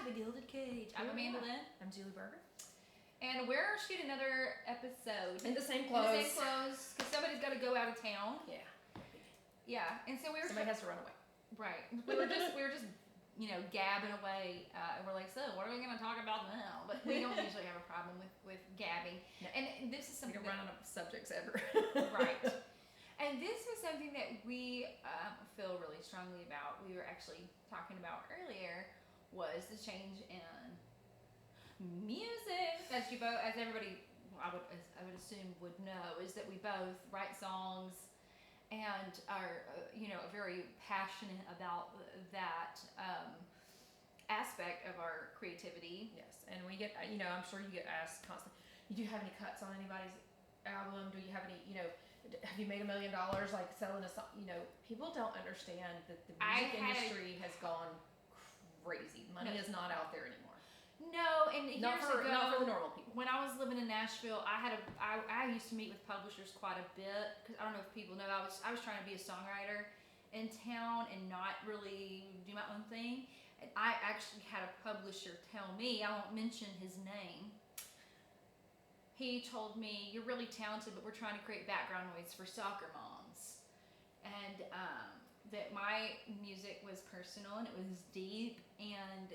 to the Gilded Cage. I'm Amanda Lynn. I'm Julie Berger. And we're shooting another episode. In the same clothes. In the same clothes, because somebody's got to go out of town. Yeah. Yeah, and so we were... Somebody has to run away. Right. We were just gabbing away, and we're like, so what are we going to talk about now? But we don't usually have a problem with gabbing. No. And this is something we don't run out of subjects ever. Right. And this is something that we feel really strongly about. We were actually talking about earlier was the change in music, as everybody I would assume would know, is that we both write songs and are very passionate about that aspect of our creativity. Yes, and we get I'm sure you get asked constantly, do you have any cuts on anybody's album? Do you have any have you made $1 million like selling a song? People don't understand that the music industry has gone crazy. Money is not out there anymore. No, and not for the normal people. When I was living in Nashville, I used to meet with publishers quite a bit, because I don't know if people know, I was trying to be a songwriter in town and not really do my own thing. And I actually had a publisher tell me, I won't mention his name, he told me, you're really talented, but we're trying to create background noise for soccer moms. And that my music was personal and it was deep, and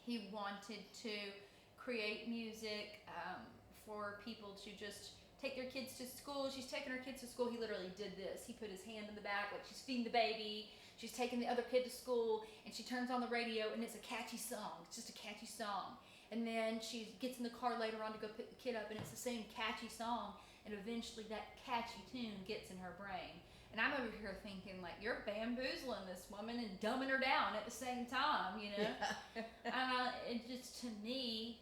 he wanted to create music for people to just take their kids to school. She's taking her kids to school. He literally did this. He put his hand in the back like she's feeding the baby. She's taking the other kid to school, and she turns on the radio, and it's a catchy song. It's just a catchy song. And then she gets in the car later on to go pick the kid up, and it's the same catchy song, and eventually that catchy tune gets in her brain. And I'm over here thinking, like, you're bamboozling this woman and dumbing her down at the same time, Yeah. It just, to me,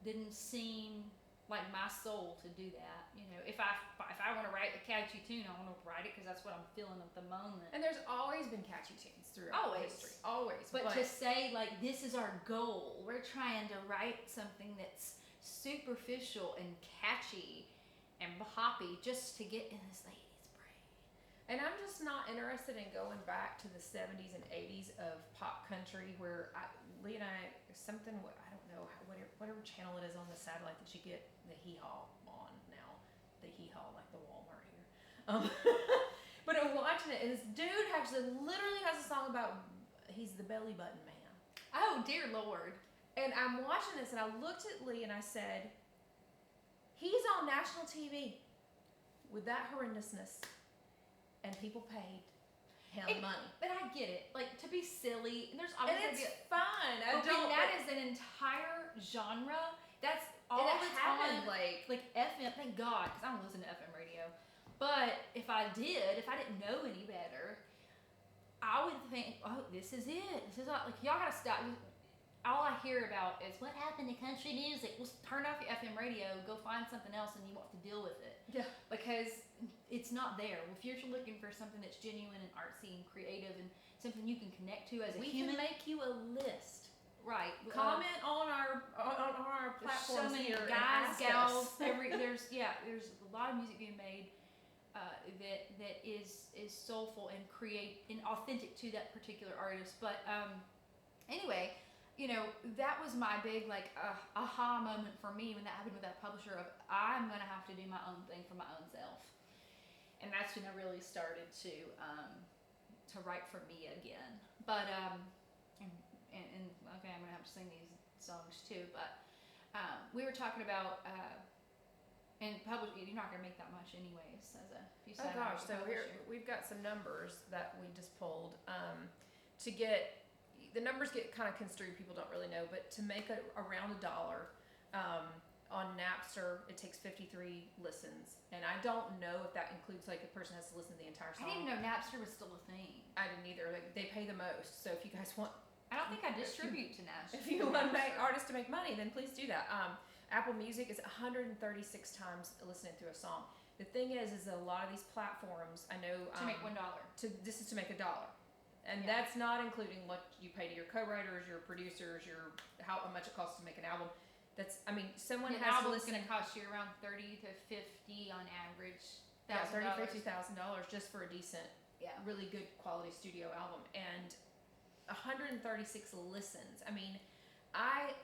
didn't seem like my soul to do that. If I want to write a catchy tune, I want to write it because that's what I'm feeling at the moment. And there's always been catchy tunes throughout history. Always. But to say, like, this is our goal, we're trying to write something that's superficial and catchy and poppy just to get in this lady's brain. And I'm just not interested in going back to the 70s and 80s of pop country where Lee and I, I don't know, whatever channel it is on the satellite that you get the hee-haw on now. The hee-haw, like the Walmart here. But I'm watching it, and this dude actually literally has a song about he's the belly button man. Oh, dear Lord. And I'm watching this, and I looked at Lee, and I said, he's on national TV with that horrendousness, and people paid him money. But I get it. Like, to be silly, and there's and obviously... it's fun. That is an entire genre. That's all that's on, like FM. Thank God, because I don't listen to FM radio. But if I didn't know any better, I would think, oh, this is it. This is all, like, y'all gotta stop. All I hear about is what happened to country music. Well, turn off your FM radio, go find something else, and you won't have to deal with it. Yeah. Because it's not there. If you're looking for something that's genuine and artsy and creative and something you can connect to as a human, we can make you a list. Right. Comment on our platforms so many here, guys, gals. There's a lot of music being made that is soulful and authentic to that particular artist. But anyway, that was my big aha moment for me when that happened with that publisher of I'm gonna have to do my own thing for my own self, and that's when I really started to write for me again. But and okay, I'm gonna have to sing these songs too. But we were talking about and publishing. You're not gonna make that much anyways. Oh gosh, so we've got some numbers that we just pulled to get. The numbers get kind of construed, people don't really know, but to make around $1 on Napster, it takes 53 listens. And I don't know if that includes, like, a person has to listen to the entire song. I didn't even know Napster was still a thing. I didn't either. Like, they pay the most. So if you guys want... I don't think I distribute to Napster. If you want artists to make money, then please do that. Apple Music is 136 times listening through a song. The thing is a lot of these platforms, I know... To make $1. This is to make $1. And that's not including what you pay to your co-writers, your producers, how much it costs to make an album. Someone has to listen. An album's going to cost you around $30 to $50 on average. Yeah, $30,000 to $50,000 just for a decent, really good quality studio album. And 136 listens. I mean, I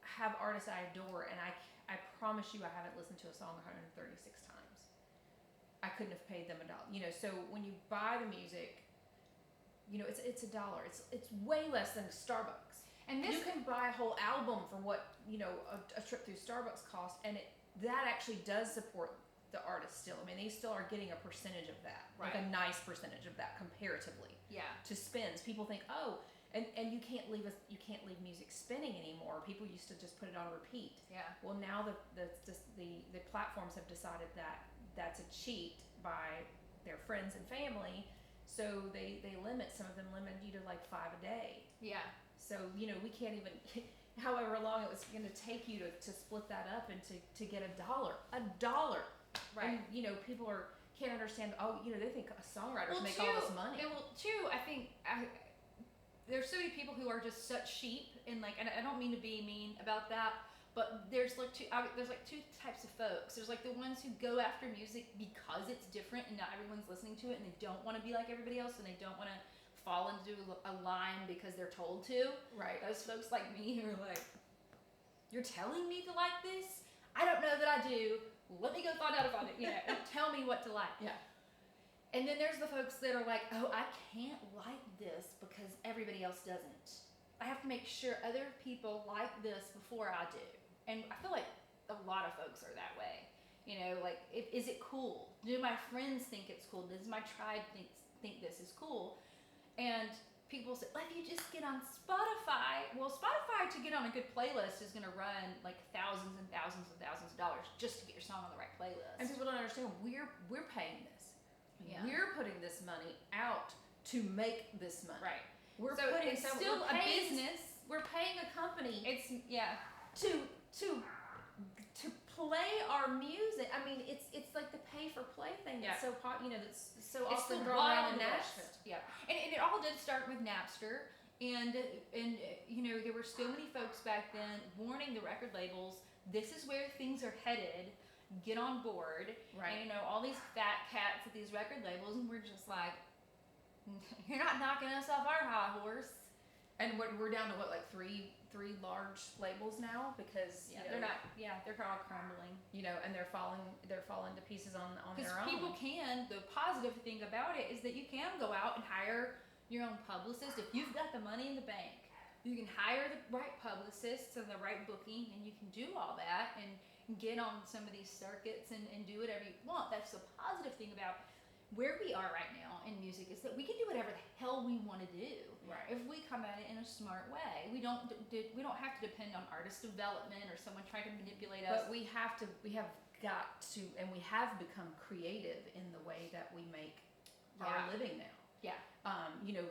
have artists I adore, and I promise you I haven't listened to a song 136 times. I couldn't have paid them $1. So when you buy the music, it's $1. It's way less than Starbucks. And you can buy a whole album for what a trip through Starbucks cost, and that actually does support the artist still. I mean, they still are getting a percentage of that, right. Like a nice percentage of that comparatively. Yeah. To spins, people think, and you can't leave music spinning anymore. People used to just put it on repeat. Yeah. Well, now the platforms have decided that that's a cheat by their friends and family, so they limit. Some of them limit you to like 5 a day. Yeah. So we can't even. However long it was going to take you to split that up and to get $1. Right. And people can't understand. They think songwriters make all this money. And I think there's so many people who are just such sheep, and I don't mean to be mean about that, but there's two types of folks. There's like the ones who go after music because it's different and not everyone's listening to it, and they don't want to be like everybody else, and they don't want to fall into a line because they're told to. Right. Those folks like me who are like, you're telling me to like this? I don't know that I do. Let me go find out about it. Tell me what to like. Yeah. And then there's the folks that are like, oh, I can't like this because everybody else doesn't. I have to make sure other people like this before I do. And I feel like a lot of folks are that way. Is it cool? Do my friends think it's cool? Does my tribe think this is cool? And people say, well, if you just get on Spotify, Spotify to get on a good playlist is going to run like thousands and thousands and thousands of dollars just to get your song on the right playlist. And people don't understand, we're paying this. Yeah. We're putting this money out to make this money. Right. It's still a business. We're paying a company. To play our music. I mean, it's like the pay for play thing. Yeah. That's so It's often the thrown around in Wild Nashville. West. Yeah. And it all did start with Napster, and there were so many folks back then warning the record labels, this is where things are headed. Get on board. Right. And all these fat cats at these record labels, and we're just like, you're not knocking us off our high horse. And we're down to what, like three large labels now, because they're not. Yeah, they're all crumbling. And they're falling to pieces on their own. Because people can. The positive thing about it is that you can go out and hire your own publicist if you've got the money in the bank. You can hire the right publicists and the right booking, and you can do all that and get on some of these circuits and do whatever you want. That's the positive thing about where we are right now in music, is that we can do whatever the hell we want to do. Right. If we come at it in a smart way. We don't have to depend on artist development or someone trying to manipulate us. But we have got to, and we have become creative in the way that we make our living now. Yeah.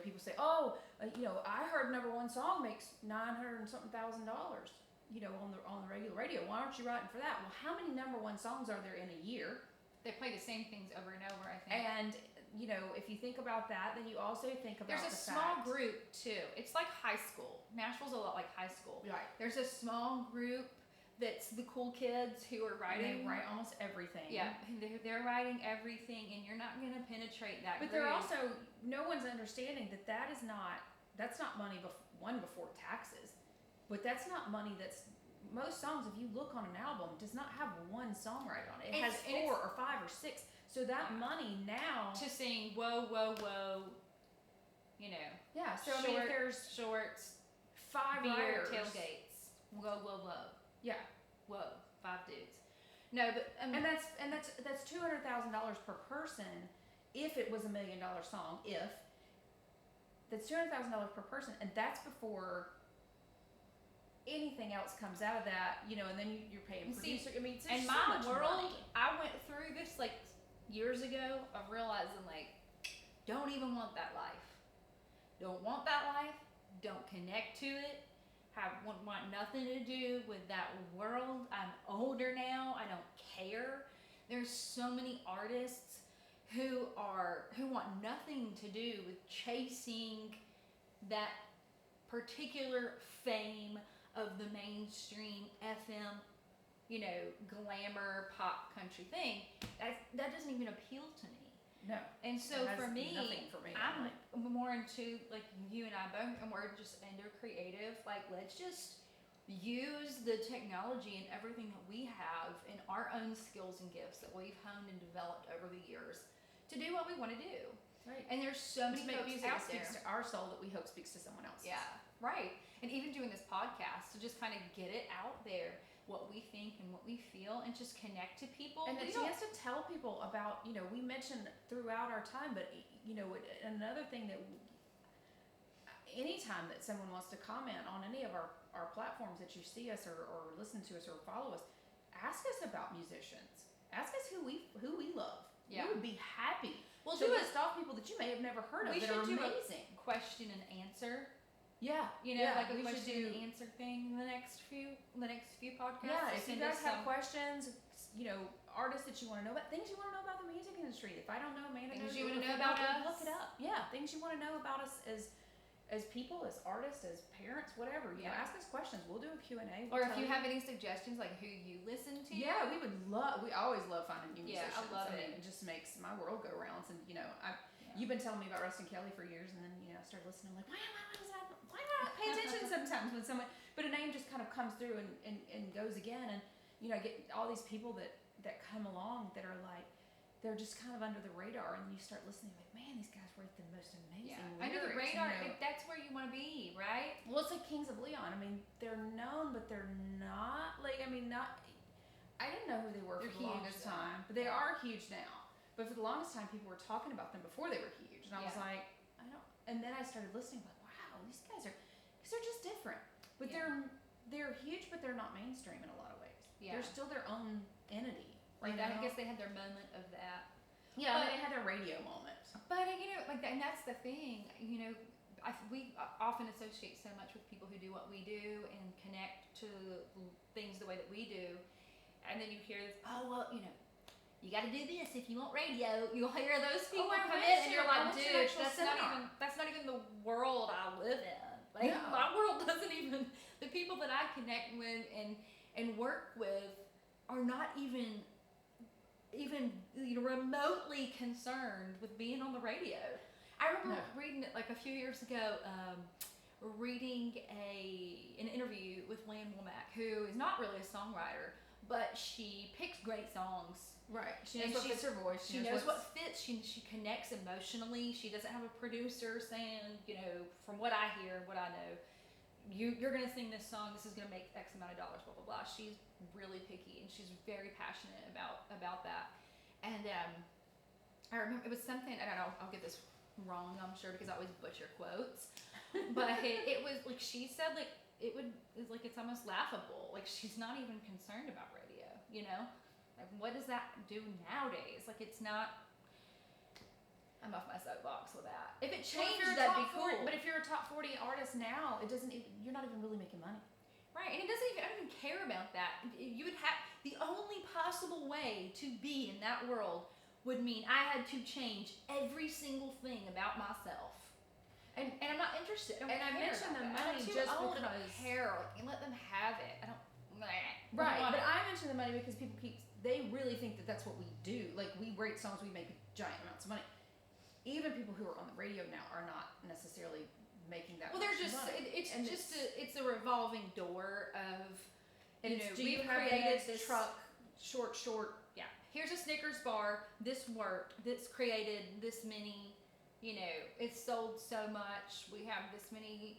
People say, I heard number one song makes $900 and something thousand, on the regular radio. Why aren't you writing for that? Well, how many number one songs are there in a year? They play the same things over and over, I think. And if you think about that, then you also think about there's a small group too. It's like high school. Nashville's a lot like high school. Right. There's a small group that's the cool kids who are writing. And they write almost everything. Yeah, they're writing everything, and you're not going to penetrate that. But they're also, no one's understanding that's not money before taxes, but that's not money that's. Most songs, if you look on an album, does not have one songwriter on it. It has 4 or 5 or 6. So that money now to sing whoa whoa whoa, Yeah. So if there's shorts, 5 beer writers, tailgates, whoa whoa whoa. Yeah. Whoa, 5 dudes. No, but and that's $200,000 per person. If it was $1 million song, that's $200,000 per person, and that's before anything else comes out of that, and then you're paying producer. I mean, it's in so my much world, money. I went through this years ago of realizing don't even want that life. Don't want that life. Don't connect to it. Want nothing to do with that world. I'm older now. I don't care. There's so many artists who want nothing to do with chasing that particular fame of the mainstream FM, glamour pop country thing. That doesn't even appeal to me. No. And so It has for me, nothing for me. I'm more into, like you and I both, and we're just into creative. Like, let's just use the technology and everything that we have and our own skills and gifts that we've honed and developed over the years to do what we want to do. Right. And there's so many to make folks music out that speaks there. to our soul that we hope speaks to someone else. Yeah, right. And even doing this podcast to just kind of get it out there, what we think and what we feel, and just connect to people. And the chance to tell people about, we mentioned throughout our time, but another thing that anytime that someone wants to comment on any of our platforms that you see us or listen to us or follow us, ask us about musicians. Ask us who we love. Yeah. We would be happy. We'll to list off people that you may have never heard of that are amazing. Question and answer. Yeah. Like a question and answer thing in the next few podcasts. Yeah, if you guys have questions, artists that you want to know about, things you want to know about the music industry. If I don't know, Amanda knows. Things you want to know about us, look it up. Yeah, things you want to know about us as people, as artists, as parents, whatever. Ask us questions. We'll do a Q&A. Or if you have any suggestions, like who you listen to. Yeah, we always love finding new musicians. Yeah, I love it. It just makes my world go rounds. And you've been telling me about Rustin Kelly for years, and then I started listening. I'm like, why not pay attention sometimes when someone, but a name just kind of comes through and goes again, and I get all these people that come along that are like, they're just kind of under the radar, and you start listening like, man, these guys write the most amazing lyrics. Under the radar, that's where you want to be, right? Well, it's like Kings of Leon. I mean, they're known, but they're not I didn't know who they were for the longest time, but they are huge now. But for the longest time, people were talking about them before they were huge, and I was like, and then I started listening, like, wow, these guys are, because they're just different, but they're huge, but they're not mainstream in a lot of ways. Yeah. They're still their own entity. Right. I guess they had their moment of that. Yeah, they had their radio moment. But and that's the thing. We often associate so much with people who do what we do and connect to things the way that we do, and then you hear this. Oh well, you got to do this if you want radio. You'll hear those people come in, and you're like, dude, that's not even the world I live in. Like my world doesn't even. The people that I connect with and work with are not even remotely concerned with being on the radio. I remember reading it like a few years ago, reading an interview with Lan Womack, who is not really a songwriter, but she picks great songs. Right. She knows what fits her voice. She knows what fits. She connects emotionally. She doesn't have a producer saying, from what I hear, what I know, you're going to sing this song, this is going to make X amount of dollars, blah, blah, blah. She's really picky, and she's very passionate about that. And I remember it was something, I don't know, I'll get this wrong, I'm sure, because I always butcher quotes. But it was like, she said, like, it's almost laughable. Like, she's not even concerned about radio, Like, what does that do nowadays? Like, it's not. I'm off my soapbox with that. If it changed, that'd be cool. But if you're a top 40 artist now, you're not even really making money. Right, and I don't even care about that. You would have, the only possible way to be in that world would mean I had to change every single thing about myself. And I'm not interested. I mentioned the money just because. I don't care. Let them have it. I don't. Right, but I mentioned the money because people they really think that that's what we do. Like, we write songs, we make giant amounts of money. Even people who are on the radio now are not necessarily making that much money. It's a revolving door of, we've created this truck, short. Yeah, here's a Snickers bar, this worked, this created this many, it's sold so much, we have this many,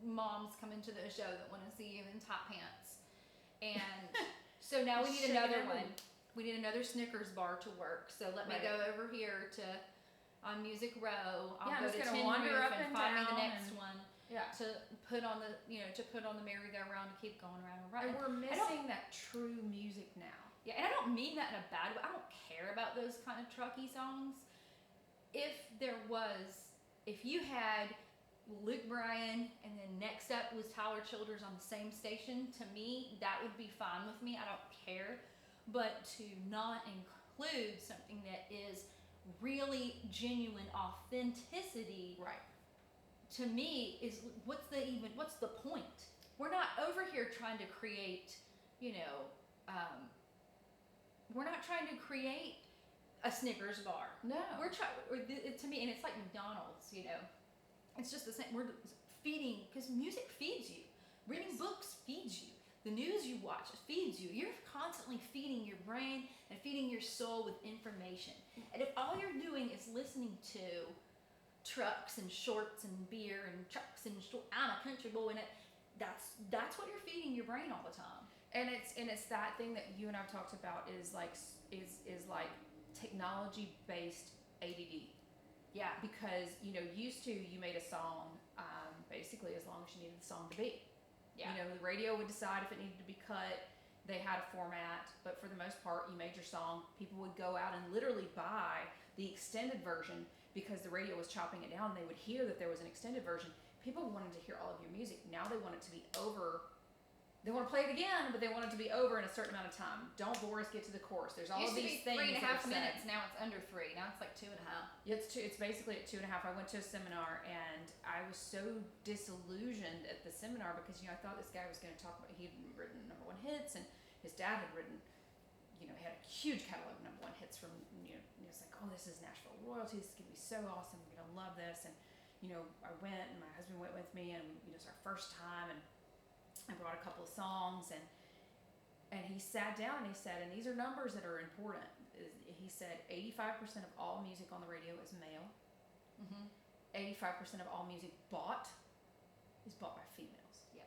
moms coming to the show that want to see you in top pants. And so now we need another one. We need another Snickers bar to work. So let me go over here on Music Row. I'll go to Tin Roof and find me the next one. Yeah. To put on the merry-go-round to keep going around and around. And we're missing that true music now. Yeah, and I don't mean that in a bad way. I don't care about those kind of trucky songs. If you had Luke Bryan and then next up was Tyler Childers on the same station, to me, that would be fine with me. I don't care. But to not include something that is really genuine authenticity, right? To me, is what's the point? We're not over here trying to create, we're not trying to create a Snickers bar. No. We're trying, to me, and it's like McDonald's, you know. It's just the same. We're feeding, because music feeds you. Reading books feeds you. The news you watch feeds you. You're constantly feeding your brain and feeding your soul with information. And if all you're doing is listening to trucks and shorts and beer and trucks and I'm a country boy, and that's what you're feeding your brain all the time. And it's that thing that you and I've talked about is like technology based ADD. Yeah. Because used to you made a song basically as long as you needed the song to be. Yeah. The radio would decide if it needed to be cut. They had a format, but for the most part, you made your song. People would go out and literally buy the extended version because the radio was chopping it down. They would hear that there was an extended version. People wanted to hear all of your music. Now they want it to be over. They want to play it again, but they want it to be over in a certain amount of time. Don't bore us, get to the chorus. There's all of these things. 3.5 minutes. Now it's under 3. Now it's like 2.5. It's basically at 2.5. I went to a seminar and I was so disillusioned at the seminar because I thought this guy was going to talk about he'd written #1 hits and his dad had written, he had a huge catalog of #1 hits from it's like, oh, this is Nashville royalty. This is gonna be so awesome. I'm gonna love this. And I went and my husband went with me and it's our first time and I brought a couple of songs and he sat down and he said, and these are numbers that are important. He said 85% of all music on the radio is male. 85% of all music is bought by females. Yeah.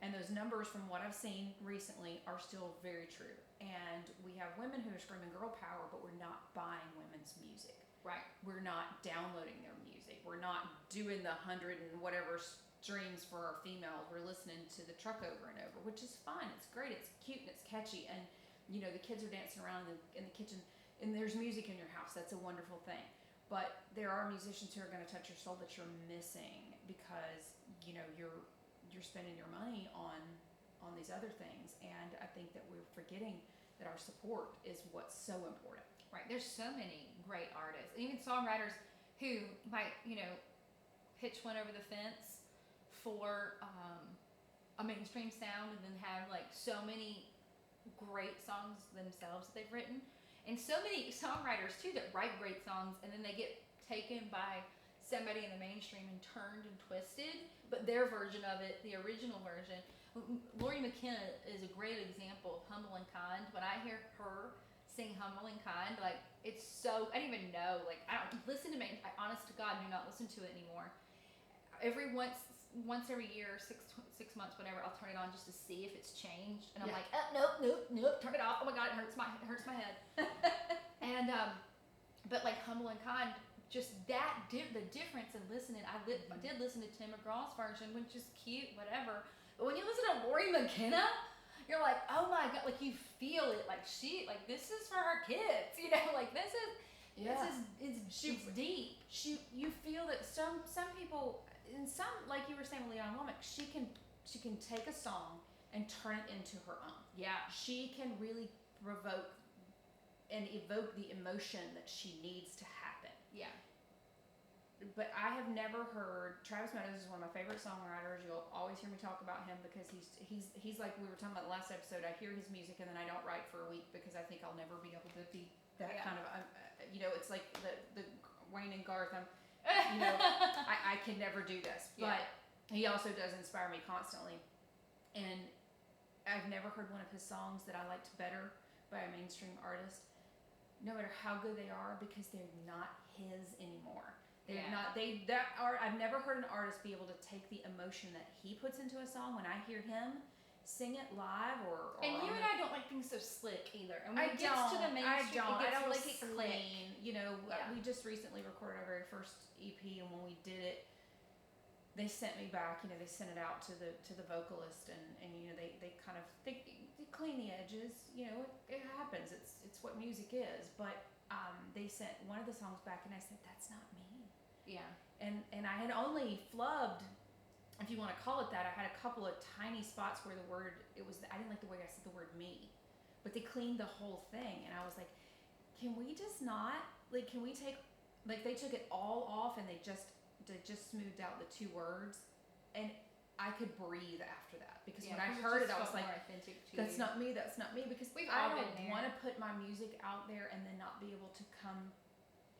And those numbers from what I've seen recently are still very true. And we have women who are screaming girl power, but we're not buying women's music. Right. We're not downloading their music. We're not doing the 100 and whatever streams for our females. We're listening to the truck over and over, which is fine. It's great. It's cute and it's catchy. And the kids are dancing around in the kitchen and there's music in your house. That's a wonderful thing. But there are musicians who are going to touch your soul that you're missing because you're spending your money on these other things. And I think that we're forgetting that our support is what's so important. Right. There's so many great artists, even songwriters who might pitch one over the fence for a mainstream sound and then have like so many great songs themselves that they've written, and so many songwriters too that write great songs and then they get taken by somebody in the mainstream and turned and twisted, but their version of it, the original version. Lori McKenna is a great example of Humble and Kind. When I hear her sing Humble and Kind, like it's so, I don't even know, like I don't listen to me. I honest to God do not listen to it anymore. Every once every year, six months, whatever, I'll turn it on just to see if it's changed, and I'm like, nope, turn it off. Oh my God, it hurts my head. And but like Humble and Kind, just the difference in listening. I did listen to Tim McGraw's version, which is cute, whatever. But when you listen to Lori McKenna, you're like, oh my God, like you feel it, like this is for her kids, like this is it's deep. You feel that some people, and some, like you were saying with Leon Womack, she can take a song and turn it into her own. Yeah. She can really provoke and evoke the emotion that she needs to happen. Yeah. But I have never heard, Travis Meadows is one of my favorite songwriters. You'll always hear me talk about him because he's like we were talking about last episode. I hear his music and then I don't write for a week because I think I'll never be able to be that kind of, it's like the Wayne and Garth. I can never do this. But he also does inspire me constantly. And I've never heard one of his songs that I liked better by a mainstream artist, no matter how good they are, because they're not his anymore. They're not. I've never heard an artist be able to take the emotion that he puts into a song. When I hear him sing it live, or and you and I don't like things so slick either. And when I it gets to the mainstream, I don't like it clean. We just recently recorded our very first EP, and when we did it, they sent me back. They sent it out to the vocalist, and they kind of they clean the edges. It happens. It's what music is. But they sent one of the songs back, and I said, that's not me. Yeah. And I had only flubbed, if you want to call it that. I had a couple of tiny spots where I didn't like the way I said the word me, but they cleaned the whole thing, and I was like, can we just not, like, can we take, like, they took it all off and they just smoothed out the 2 words, and I could breathe after that, because Yeah, when I 'cause it heard just it, I was felt like, more authentic to that's you. not me, that's not me, because We've I all been don't there. want to put my music out there and then not be able to come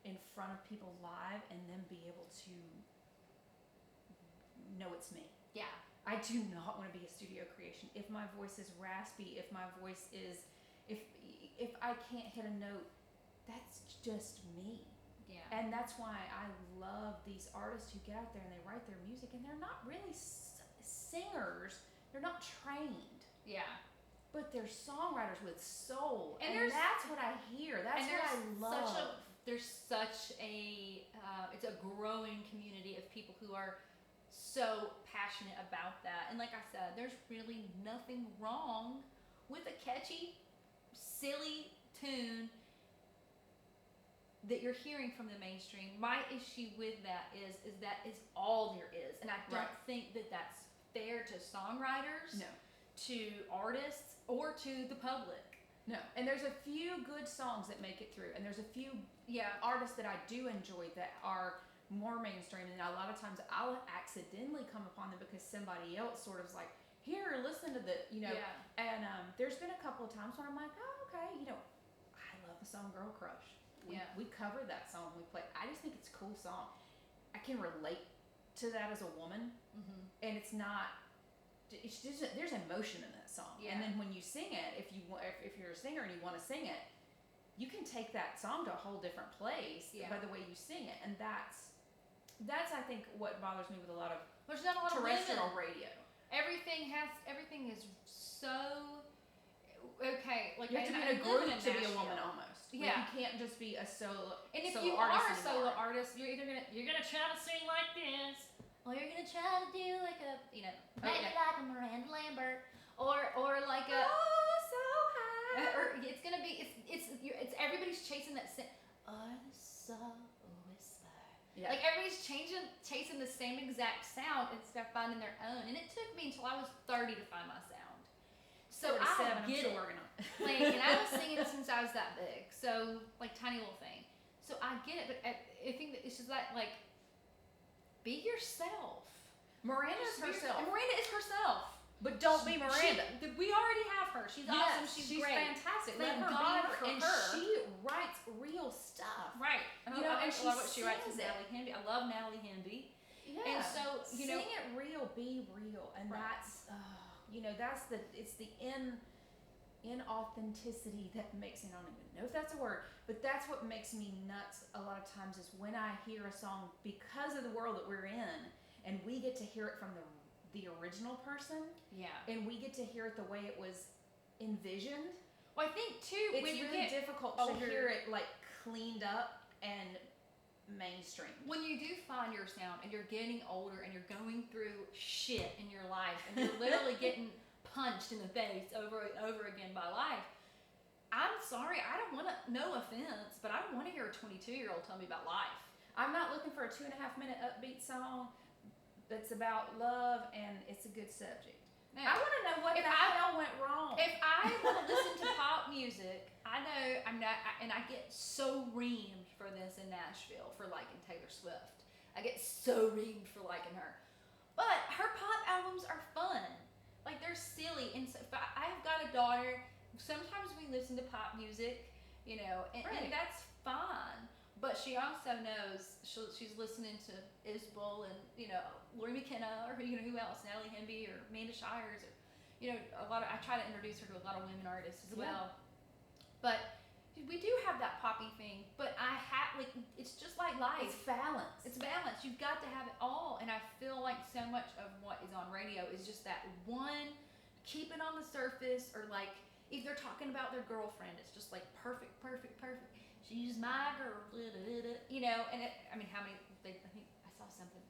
in front of people live and then be able to know it's me. Yeah. I do not want to be a studio creation. If my voice is raspy, if my voice is, if I can't hit a note, that's just me. Yeah. And that's why I love these artists who get out there and they write their music, and they're not really singers. They're not trained, Yeah. but they're songwriters with soul, And and that's what I hear. That's what I love. There's such a it's a growing community of people who are so passionate about that. And like I said, there's really nothing wrong with a catchy, silly tune that you're hearing from the mainstream. My issue with that is that is all there is, and I don't think that that's fair to songwriters, No. to artists, or to the public. No, and there's a few good songs that make it through, and there's a few artists that I do enjoy that are more mainstream, and a lot of times I'll accidentally come upon them because somebody else sort of is like, here, listen to the, and there's been a couple of times when I'm like, oh, okay, I love the song Girl Crush. We covered that song, we played. I just think it's a cool song. I can relate to that as a woman, and it's just, there's emotion in that song. Yeah. And then when you sing it, if you're a singer and you want to sing it, you can take that song to a whole different place by the way you sing it. And that's I think what bothers me with a lot of there's not a lot terrestrial of radio. Everything is so okay. Like you have to be in a group to be a woman almost. Yeah. Like, you can't just be a solo. And if solo you artist are a solo anymore. artist, you're gonna try to sing like this, or you're gonna try to do like a maybe like a Miranda Lambert, or like a so high. or it's gonna be it's everybody's chasing that same or the soul whisper. Yeah. Like everybody's chasing the same exact sound instead of finding their own. And it took me until I was 30 to find my sound. So I get it. Like, and I was singing since I was that big. So like tiny little thing. So I get it, but I think that it's just like be yourself. Miranda's herself. And Miranda is herself. But don't be Miranda. We already have her. She's awesome. She's great. Fantastic. Thank Let her God be for and her. she writes real stuff. Right. And I and love what she writes sings with it. Natalie Hemby. I love Natalie Hemby. Yeah. And so sing it real, be real, and Right. that's it's the inauthenticity that makes me, I don't even know if that's a word, but that's what makes me nuts a lot of times is when I hear a song because of the world that we're in, and we get to hear it from the original person. Yeah. And we get to hear it the way it was envisioned. Well, I think too, It's when you really get difficult to older, hear it like cleaned up and mainstream. when you do find your sound and you're getting older and you're going through shit in your life and you're literally getting punched in the face over and over again by life, I'm sorry, I don't want to, no offense, but I don't want to hear a 22-year-old tell me about life. I'm not looking for a 2.5-minute upbeat song that's about love and it's a good subject. Now, I want to know what the hell went wrong. If I want to listen to pop music, I know I'm not, and I get so reamed for this in Nashville for liking Taylor Swift. I get so reamed for liking her. But her pop albums are fun. Like, they're silly. And so I've got a daughter. Sometimes we listen to pop music, and that's fine. But she also knows she's listening to Isbell and Lori McKenna or who else, Natalie Hemby or Amanda Shires or a lot of. I try to introduce her to a lot of women artists as well. But we do have that poppy thing. But it's just like life. It's balance. It's balance. You've got to have it all. And I feel like so much of what is on radio is just that one, keep it on the surface, or like if they're talking about their girlfriend, it's just like perfect. She's my girl, and how many? I think I saw something.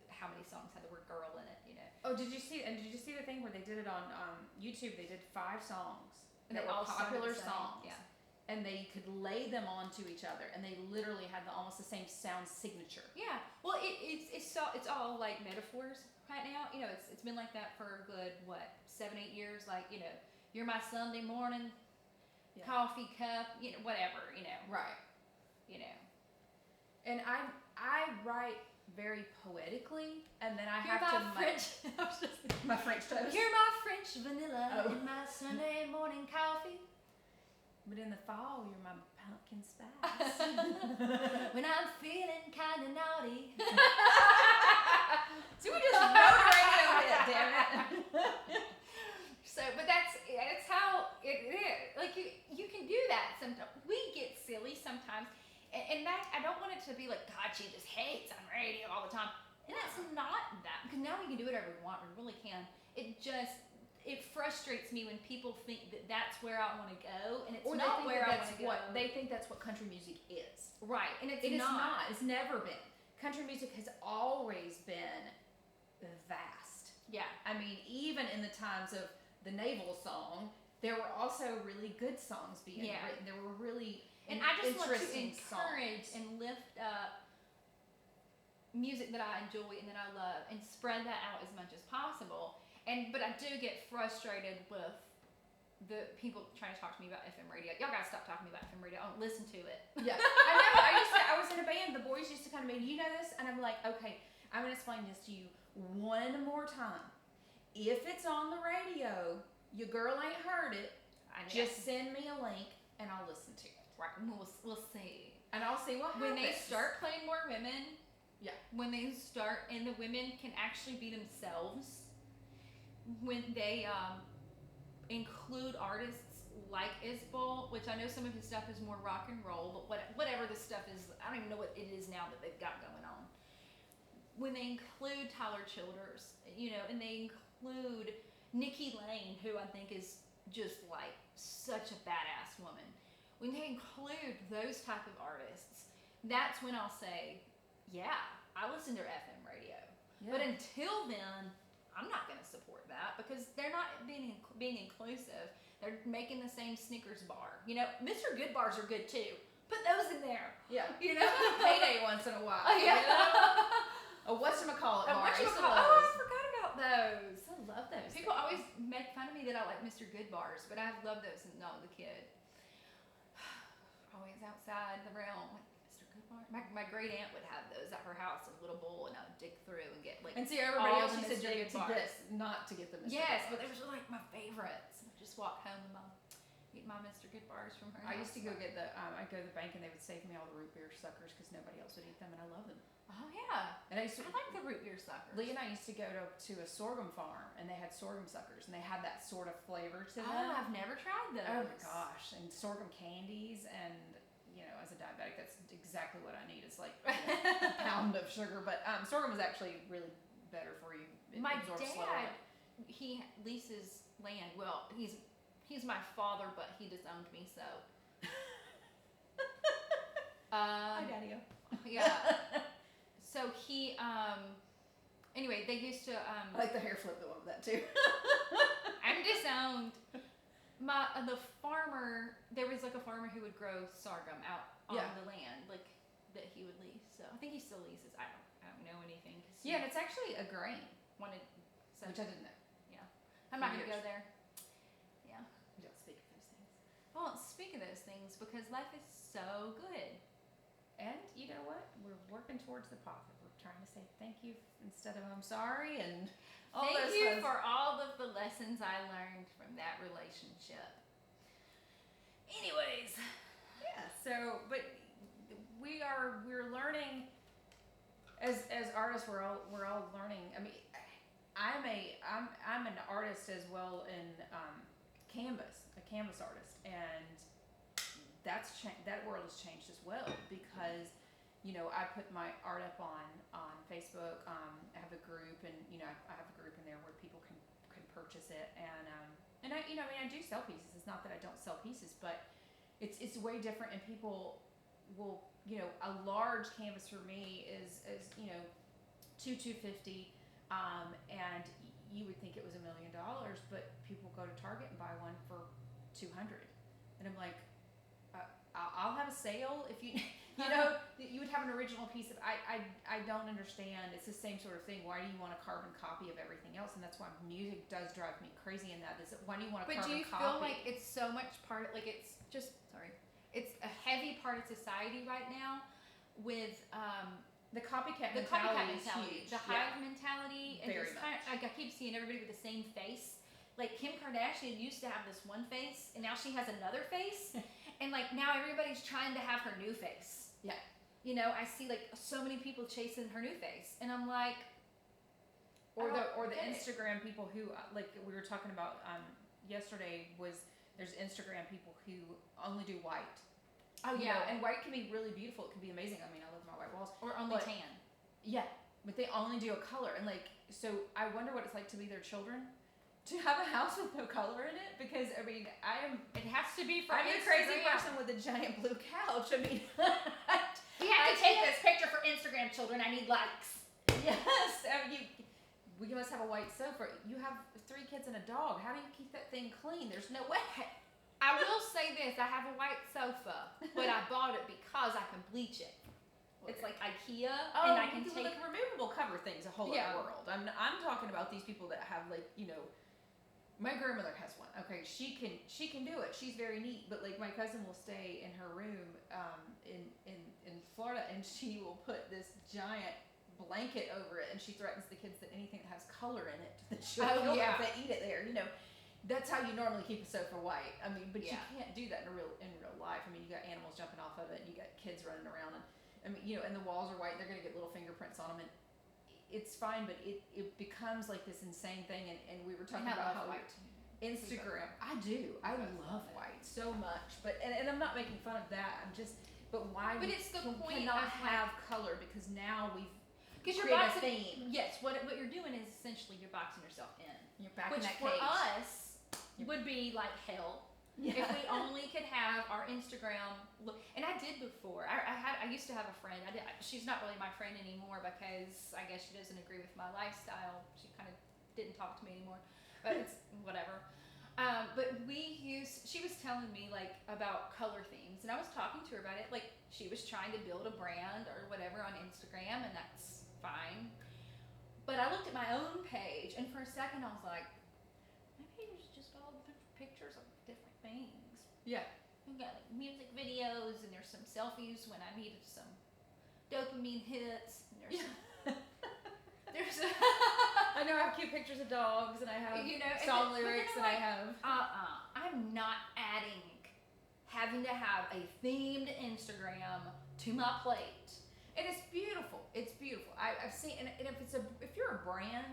How many songs had the word "girl" in it? Oh, did you see the thing where they did it on YouTube? They did 5 songs that were all popular sounded the same. songs, Yeah. and they could lay them onto each other, and they literally had almost the same sound signature. Yeah. Well, it's all like metaphors right now. It's been like that for a good 7-8 years. Like you're my Sunday morning. Yeah. Coffee cup, whatever, Right. And I write very poetically, and then I You're have to not French. I was just My French toast. You're my French vanilla Oh. and my Sunday morning coffee. But in the fall, you're my pumpkin spice. When I'm feeling kind of naughty. See, we just wrote a radio hit, damn it. So, but that's how it is. Like you can do that sometimes. We get silly sometimes, and that I don't want it to be like God, she just hates on radio all the time. And that's not that, because now we can do whatever we want. We really can. It frustrates me when people think that that's where I want to go, and it's Or not where I want to go. They think that's what country music is. Right, and it is not. It's never been. Country music has always been vast. Yeah. I mean, even in the times of the naval song, there were also really good songs being written. There were really and I just want to interesting encourage songs. and lift up music that I enjoy and that I love, and spread that out as much as possible. But I do get frustrated with the people trying to talk to me about FM radio. Y'all gotta stop talking to me about FM radio. I don't listen to it. Yeah, I know. I was in a band. The boys used to come to me. You know this, and I'm like, okay, I'm gonna explain this to you one more time. If it's on the radio, your girl ain't heard it. Just send me a link, and I'll listen to it. Right, we'll see. And I'll see what happens. When they start playing more women, yeah. When they start, and the women can actually be themselves. When they include artists like Isbell, which I know some of his stuff is more rock and roll, but whatever the stuff is, I don't even know what it is now that they've got going on. When they include Tyler Childers, and they include Nikki Lane, who I think is just like such a badass woman. When they include those type of artists, that's when I'll say, yeah, I listen to FM radio. Yeah. But until then, I'm not going to support that, because they're not being inclusive. They're making the same Snickers bar. Mr. Good bars are good too. Put those in there. Yeah. Payday once in a while. Oh, yeah. A whatchamacallit bar. I forgot about those. I love those. People always make fun of me that I like Mr. Good bars, but I loved those since I was a kid. Always outside the realm. Mr. Good bar. My great aunt would have those at her house in a little bowl, and I would dig through and get like. And see, everybody all else the used to Mr. dig Good bars. not to get the Mr. Yes, Good but bars. they were like my favorites. I'd just walk home and eat my Mr. Good bars from her. I used to go get I'd go to the bank, and they would save me all the root beer suckers because nobody else would eat them, and I love them. Oh yeah. And I like the root beer suckers. Lee and I used to go to a sorghum farm, and they had sorghum suckers, and they had that sort of flavor to them. Oh, I've never tried those. Oh my gosh! And sorghum candies, and as a diabetic, that's exactly what I need. It's like a pound of sugar, but sorghum is actually really better for you. It my absorbs dad, slower. he leases land. Well, he's my father, but he disowned me, so. Hi, Daddy. Yeah. So he, anyway, they used to. I like the hair flip though of that too. I'm disowned. The farmer, there was like a farmer who would grow sorghum out on the land, like that he would lease. So I think he still leases. I don't know anything. Yeah, and it's actually a grain. Which I didn't know. Yeah, I'm not gonna go there. Yeah. We don't speak of those things. I won't speak of those things because life is so good. And you know what? We're working towards the positive. We're trying to say thank you instead of I'm sorry, and all thank those you things. for all of the lessons I learned from that relationship. Anyways, yeah. So, but we're learning as artists. We're all learning. I mean, I'm an artist as well in a canvas artist, and that world has changed as well because I put my art up on Facebook. I have a group, and I have a group in there where people can purchase it, and I do sell pieces. It's not that I don't sell pieces, but it's way different, and people will a large canvas for me is $250, and you would think it was $1 million, but people go to Target and buy one for $200, and I'm like, I'll have a sale if you you would have an original piece of I don't understand. It's the same sort of thing. Why do you want a carbon copy of everything else? And that's why music does drive me crazy in that. Is why do you want a carbon copy? But do you feel like it's so much part, like it's a heavy part of society right now with The copycat The mentality copycat is mentality, huge. the hive mentality, and Very just kind of, like, I keep seeing everybody with the same face. Like Kim Kardashian used to have this one face, and now she has another face, and like now everybody's trying to have her new face. Yeah. You know, I see like so many people chasing her new face, and I'm like, Or the get it. Instagram people who, like we were talking about yesterday, was there's Instagram people who only do white. oh You yeah, know, and white can be really beautiful. It can be amazing. I mean, I love my white walls. or only but- tan. Yeah, but they only do a color, and like, so I wonder what it's like to be their children, to have a house with no color in it. Because I mean, It has to be for I'm the crazy Instagram. person with a giant blue couch. I mean, We have I to take can't- this picture for Instagram, children. I need likes. yes, I mean, we must have a white sofa. You have 3 kids and a dog. How do you keep that thing clean? There's no way. I will say this: I have a white sofa, but I bought it because I can bleach it. It's like IKEA, and I can take. like removable cover things, a whole Yeah. other world. I'm talking about these people that have like, you know, my grandmother has one. Okay, she can do it. She's very neat. But like my cousin will stay in her room in Florida, and she will put this giant blanket over it, and she threatens the kids that anything that has color in it that she'll kill them if they eat it there. You know, that's how you normally keep a sofa white. I mean, but you can't do that in real life. I mean, you got animals jumping off of it, and you got kids running around, and I mean, you know, and the walls are white. They're gonna get little fingerprints on them, and it's fine. But it becomes like this insane thing. And we were talking about how white. Instagram. I do. I love white so much. But and I'm not making fun of that. I'm just. But why? But it's the point cannot of, like- have color because now we've Because you're created a boxing. theme. Yes, what you're doing is essentially you're boxing yourself in, You're back which in that for cage. us would be like hell. Yeah. If we only could have our Instagram look, and I did before. I used to have a friend. She's not really my friend anymore because I guess she doesn't agree with my lifestyle. She kind of didn't talk to me anymore, but it's whatever. But she was telling me like about color themes, and I was talking to her about it. Like she was trying to build a brand or whatever on Instagram, and that's fine. But I looked at my own page, and for a second I was like, my page is just all pictures of different things. Yeah. We've got like music videos, and there's some selfies when I needed some dopamine hits. And there's there's I know I have cute pictures of dogs, and I have you know song but lyrics, then and I like, have. I'm not having to have a themed Instagram to my plate. And it's beautiful. It's beautiful. I've seen, and if you're a brand,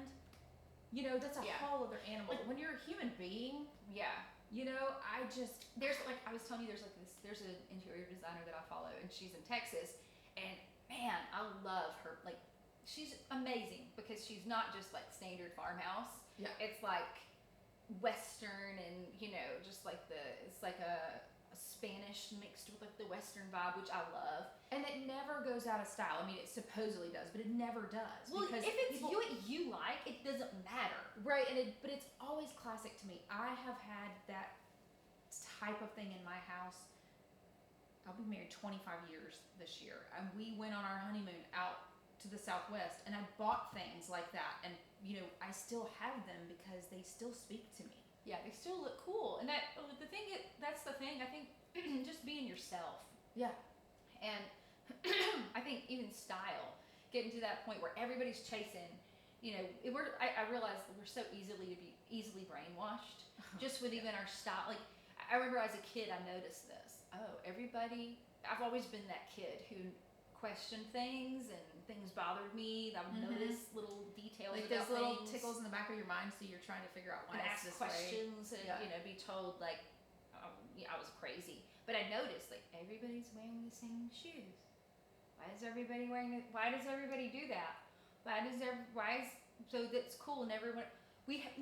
you know, that's a Yeah. whole other animal. Like- When you're a human being, Yeah. you know, There's like I was telling you, there's an interior designer that I follow, and she's in Texas, and man, I love her. Like she's amazing because she's not just like standard farmhouse. Yeah. It's like Western, and you know, just like it's like a Spanish mixed with like the Western vibe, which I love. and it never goes out of style. I mean, it supposedly does, but it never does. Well, because if it's people, what you like, it doesn't matter. right, but it's always classic to me. I have had that type of thing in my house. I'll be married 25 years this year, and we went on our honeymoon out to the Southwest, and I bought things like that, and you know, I still have them because they still speak to me. Yeah, they still look cool, and that's the thing. I think just being yourself. Yeah. And I think even style, getting to that point where everybody's chasing, you know, I realize that we're so easily brainwashed, just with even our style. Like, I remember as a kid, I noticed this. I've always been that kid who questioned things, and things bothered me. I would notice little details Like about those little things, tickles in the back of your mind, so you're trying to figure out why and it's ask this questions, way. and Yeah. you know, be told like, I was crazy. But I noticed like everybody's wearing the same shoes. Why does everybody do that? So that's cool, and everyone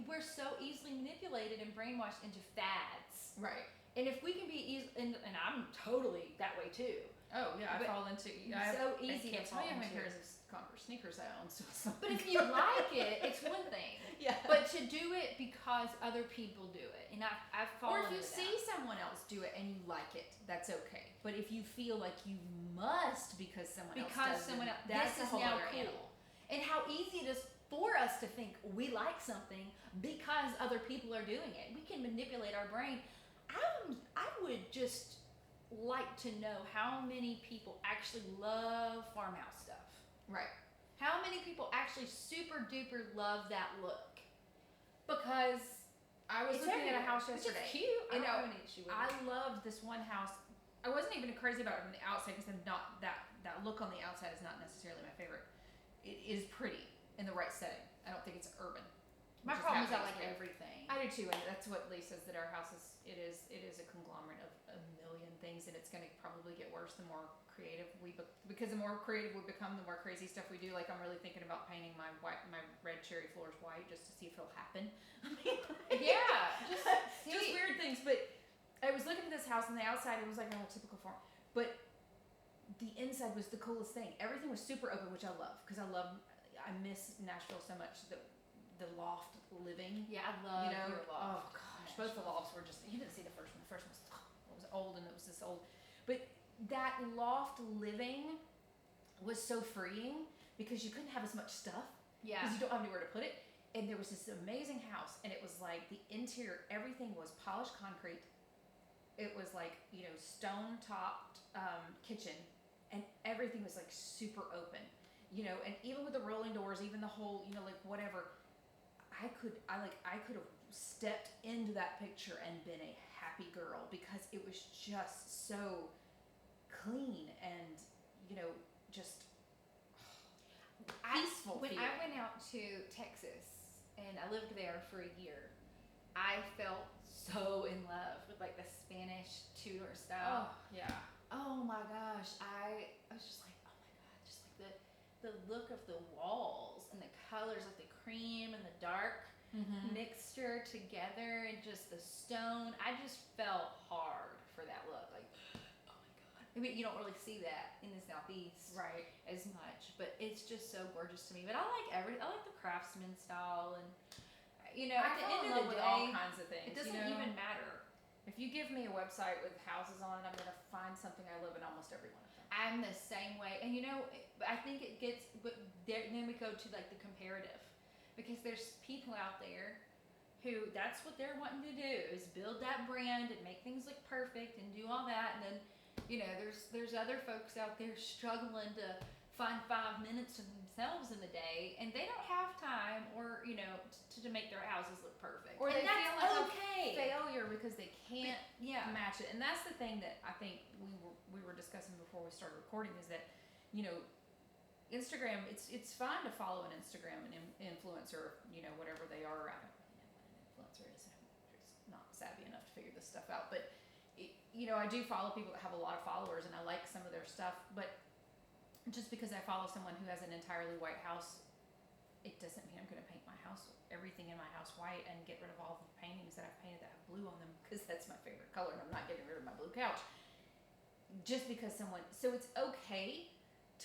we're so easily manipulated and brainwashed into fads. Right. And if we can be and I'm totally that way too. Oh yeah, I But fall into. so easy I can't to tell fall you how many into. pairs of Converse sneakers I own. So it's But if you like it, it's one thing. yeah. But to do it because other people do it, and I've Or fallen if you into see that. someone else do it and you like it, that's okay. But if you feel like you must because someone else does it, that's this a whole is now other cool. animal. And how easy it is for us to think we like something because other people are doing it. We can manipulate our brain. I would just like to know how many people actually love farmhouse stuff. Right. How many people actually super duper love that look? Because I was It's looking at a everywhere, house which is yesterday. cute. I You don't know, have any issue with I it. loved this one house. I wasn't even crazy about it on the outside because I'm not that look on the outside is not necessarily my favorite. It is pretty in the right setting. I don't think it's urban. My which problem is I half like the experience. everything. I do too, and that's what Lee says that our house is. It is a conglomerate of a million things, and it's going to probably get worse the more creative because the more creative we become, the more crazy stuff we do. Like I'm really thinking about painting my red cherry floors white just to see if it'll happen. I mean, Yeah, just weird things. But I was looking at this house, and the outside it was like a typical farm, but the inside was the coolest thing. Everything was super open, which I love because I miss Nashville so much. The loft living. Yeah, I love your Oh loft. gosh, both the lofts were just. You didn't see the first one. The first one was old, and it was this old. But that loft living was so freeing because you couldn't have as much stuff Yeah. because you don't have anywhere to put it. And there was this amazing house, and it was like the interior, everything was polished concrete. It was like stone topped kitchen, and everything was like super open. And even with the rolling doors, even the whole like whatever. I could have stepped into that picture and been a happy girl because it was just so clean and just peaceful. When I went out to Texas and I lived there for a year, I felt so in love with like the Spanish Tudor style. Oh yeah. Oh my gosh, I was just like, oh my god, just like the look of the walls and the colors, like the cream and the dark mixture together, and just the stone. I just fell hard for that look. Like, oh my god. I mean, you don't really see that in the Southeast Right. as much, but it's just so gorgeous to me. But I like I like the craftsman style, and at the end of the with day, all kinds of things. it doesn't even matter. If you give me a website with houses on it, I'm gonna find something I live in almost every one of them. I'm the same way, and I think it gets. But then we go to like the comparative, because there's people out there who that's what they're wanting to do is build that brand and make things look perfect and do all that, and then there's other folks out there struggling to find 5 minutes to themselves in the day, and they don't have time or to make their houses look perfect. Or and they that's feel like okay. a failure because they can't Yeah. match it. And that's the thing that I think we were discussing before we started recording is that Instagram, it's fine to follow an Instagram and influencer, whatever they are. I don't really know what an influencer is. I'm just not savvy enough to figure this stuff out. But I do follow people that have a lot of followers, and I like some of their stuff. But just because I follow someone who has an entirely white house, it doesn't mean I'm going to paint everything in my house white and get rid of all the paintings that I've painted that have blue on them because that's my favorite color, and I'm not getting rid of my blue couch. Just because so it's okay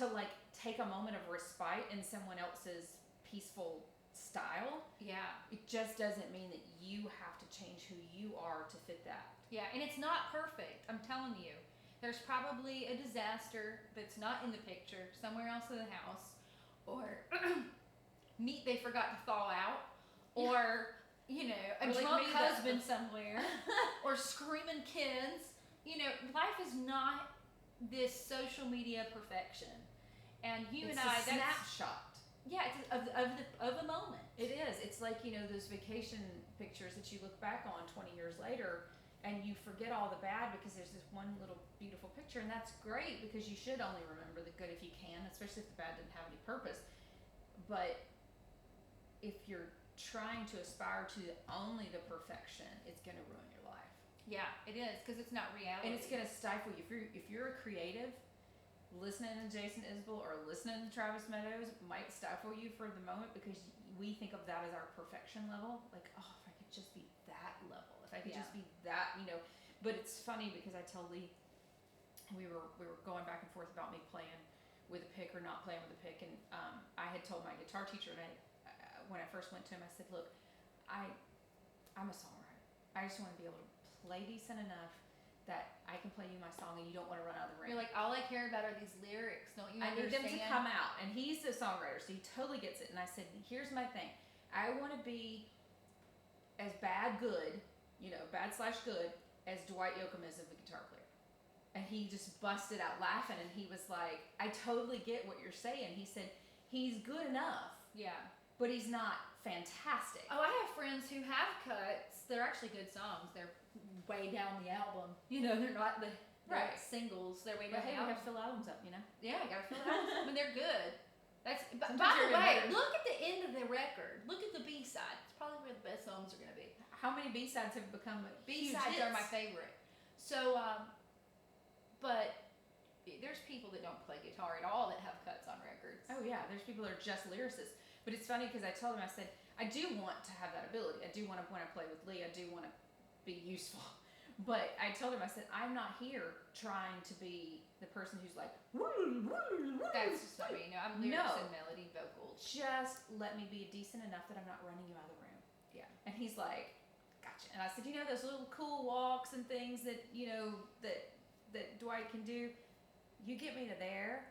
to like take a moment of respite in someone else's peaceful style. Yeah. It just doesn't mean that you have to change who you are to fit that. Yeah, and it's not perfect. I'm telling you. There's probably a disaster that's not in the picture somewhere else in the house, or meat they forgot to thaw out, or a Or like drunk me, husband somewhere, or screaming kids. Life is not this social media perfection, and It's and I a snapshot. Yeah, it's of a moment. It is. It's like those vacation pictures that you look back on 20 years later. And you forget all the bad because there's this one little beautiful picture, and that's great because you should only remember the good if you can, especially if the bad didn't have any purpose. But if you're trying to aspire to only the perfection, it's going to ruin your life. Yeah, it is, because it's not reality. And it's going to stifle you. If you're a creative, listening to Jason Isbell or listening to Travis Meadows might stifle you for the moment because we think of that as our perfection level. Like, oh, if I could just be that level. If I could just be that, But it's funny because I tell Lee, we were going back and forth about me playing with a pick or not playing with a pick, and I had told my guitar teacher, and when I first went to him, I said, look, I'm a songwriter. I just want to be able to play decent enough that I can play you my song and you don't want to run out of the ring. You're like, all I care about are these lyrics. Don't you I need understand? them to come out. And he's a songwriter, so he totally gets it. And I said, here's my thing. I want to be as bad/good, as Dwight Yoakam is of a guitar player. And he just busted out laughing, and he was like, I totally get what you're saying. He said, he's good enough, Yeah. but he's not fantastic. Oh, I have friends who have cuts. They're actually good songs. They're way down the album. You know, they're not the Right. singles. They're way But down hey, the we album. have to fill albums up, you know? Yeah, you gotta fill it out. I mean, they're good. That's. By Sometimes the you're way, better. look at the end of the record. Look at the B side. It's probably where the best songs are gonna be. How many B-sides have become B huge sides hits? are my favorite. So, but there's people that don't play guitar at all that have cuts on records. Oh yeah, there's people that are just lyricists. But it's funny because I told him, I said, I do want to have that ability. I do want to, when I play with Lee, I do want to be useful. But I told him, I said, I'm not here trying to be the person who's like, That's just not me. No, I'm lyrics and melody, vocals. just let me be decent enough that I'm not running you out of the room. Yeah. And he's like, gotcha. And I said, you know, those little cool walks and things that, you know, that Dwight can do, you get me to there,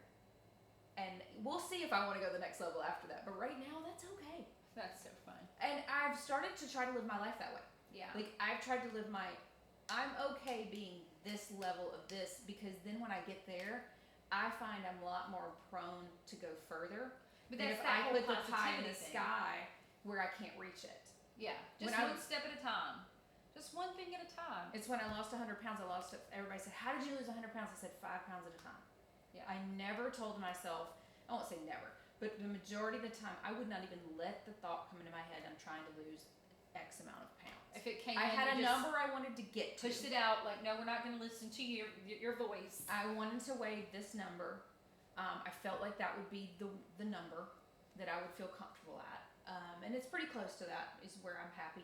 and we'll see if I want to go to the next level after that. But right now, that's okay. That's so fun. And I've started to try to live my life that way. Yeah. Like, I've tried to live I'm okay being this level of this, because then when I get there, I find I'm a lot more prone to go further. But than that's if that I whole put the pie in positivity the thing. sky where I can't reach it. Yeah. When Just I one was- step at a time. Just one thing at a time. It's when I lost 100 pounds, everybody said, how did you lose 100 pounds? I said, 5 pounds at a time. Yeah. I never told myself, I won't say never, but the majority of the time, I would not even let the thought come into my head, I'm trying to lose X amount of pounds. If it came I in, had a you just number I wanted to get to. pushed it out like, no, we're not going to listen to your voice. I wanted to weigh this number. I felt like that would be the number that I would feel comfortable at. And it's pretty close to that is where I'm happy.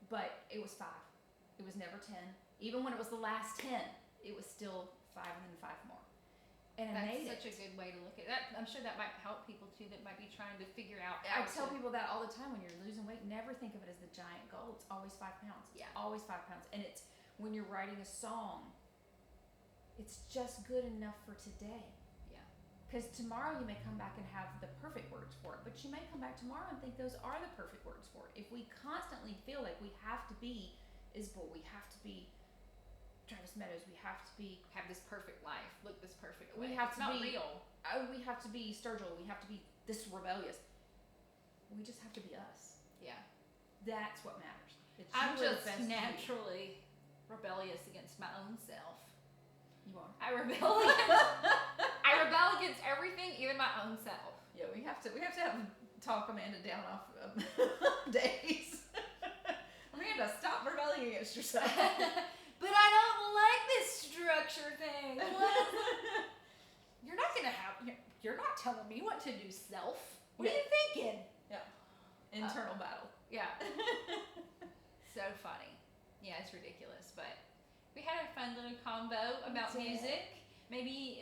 But it was 5. It was never 10. Even when it was the last 10, it was still 5 and then 5 more. And I made That's such a good way to look at that. I'm sure that might help people too that might be trying to figure out. I tell people that all the time when you're losing weight, never think of it as the giant goal. It's always 5 pounds. Yeah. Always 5 pounds. And it's when you're writing a song, it's just good enough for today. Yeah. Because tomorrow you may come back and have the perfect words for it, but you may come back tomorrow and think those are the perfect words for it. If we constantly feel like we have to be Isbel, we have to be Travis Meadows, we have to be, Have this perfect life. Look this perfect We way. have It's to not be- real. we have to be Sturgill, we have to be this rebellious. We just have to be us. Yeah. That's what matters. It's I'm you are the just best you. naturally rebellious against my own self. You are. I rebel against everything, even my own self. Yeah, we have to have talk Amanda down off days. Amanda, stop rebelling against yourself. But I don't like this structure thing. You're not gonna have. You're not telling me what to do, self. What are you thinking? Internal battle. Yeah. So funny. Yeah, it's ridiculous, but we had a fun little combo about We did. music. Maybe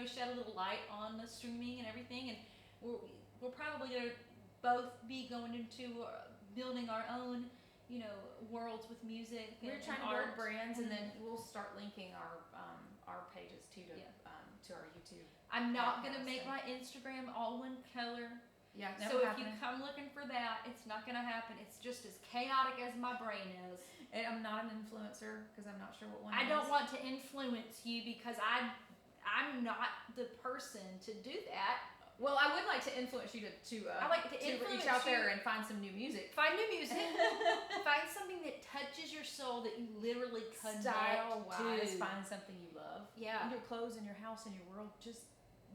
shed a little light on the streaming and everything, and we're probably gonna both be going into building our own worlds with music. We're and trying to art. build brands, and then we'll start linking our pages too to Yeah. to our YouTube. I'm not that gonna kind of make stuff. my Instagram all one color. Yeah, So if you come looking for that, it's not gonna happen. It's just as chaotic as my brain is. And I'm not an influencer because I'm not sure what one. I is. don't want to influence you because I'm not the person to do that. Well, I would like to influence you to I like to reach influence out there you. and find some new music. Find new music. Find something that touches your soul that you literally connect Style-wise, to. find something you love. Yeah. In your clothes, in your house, in your world, just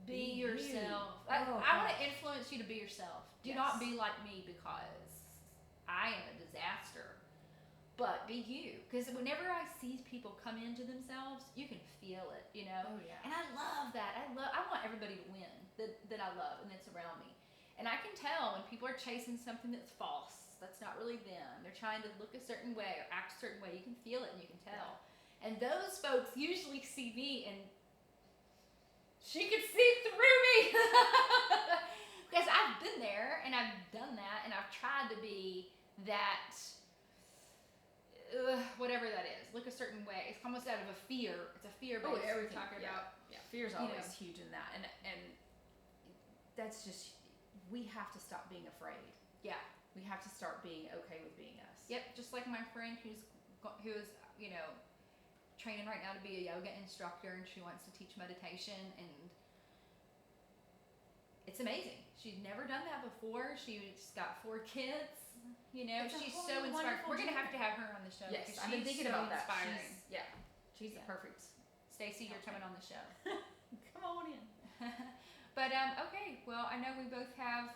Be you. yourself. Oh, I want gosh. to influence you to be yourself. Do Yes. not be like me because I am a disaster. But be you. Because whenever I see people come into themselves, you can feel it, Oh yeah. And I love that. I want everybody to win that I love and that's around me. And I can tell when people are chasing something that's false. That's not really them. They're trying to look a certain way or act a certain way. You can feel it and you can tell. And those folks usually see me and she can see through me. Because I've been there and I've done that and I've tried to be that whatever that is. Look a certain way. It's almost out of a fear. It's a fear based everything. talking Yeah. about. Yeah, fear's you always know. huge in that, and that's just, we have to stop being afraid. Yeah. We have to start being okay with being us. Yep, just like my friend who is training right now to be a yoga instructor, and she wants to teach meditation, and it's amazing. She'd never done that before. She's got 4 kids. You know, It's a she's whole so inspired. We're gonna journey. have her on the show Yes, because I've been she's thinking so about that. inspiring. She's Yeah. the perfect. Stacy, you're coming on the show. Come on in. But okay, well, I know we both have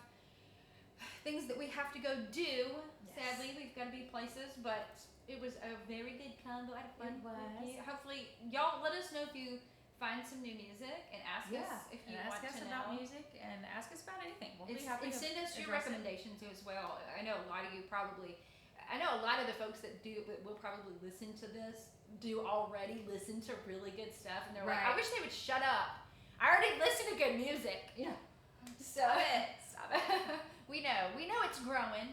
things that we have to go do. Yes. Sadly, we've got to be places, but it was a very good combo. I had fun. It was. Yeah, hopefully, y'all let us know if you find some new music and ask us if you and want ask us to about know. music and ask us about anything. We'll be It's, happy and to send us your address it. recommendations as well. I know a lot of you probably. I know a lot of the folks that will probably listen to this do already listen to really good stuff, and they're like, I Right. wish they would shut up. I already listen to good music. Yeah. So Stop it. we know it's growing.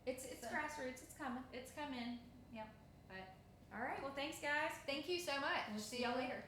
It's So- grassroots. It's coming. It's coming. Yep. But All right. Well, thanks, guys. thank you so much. We'll See see y'all you later.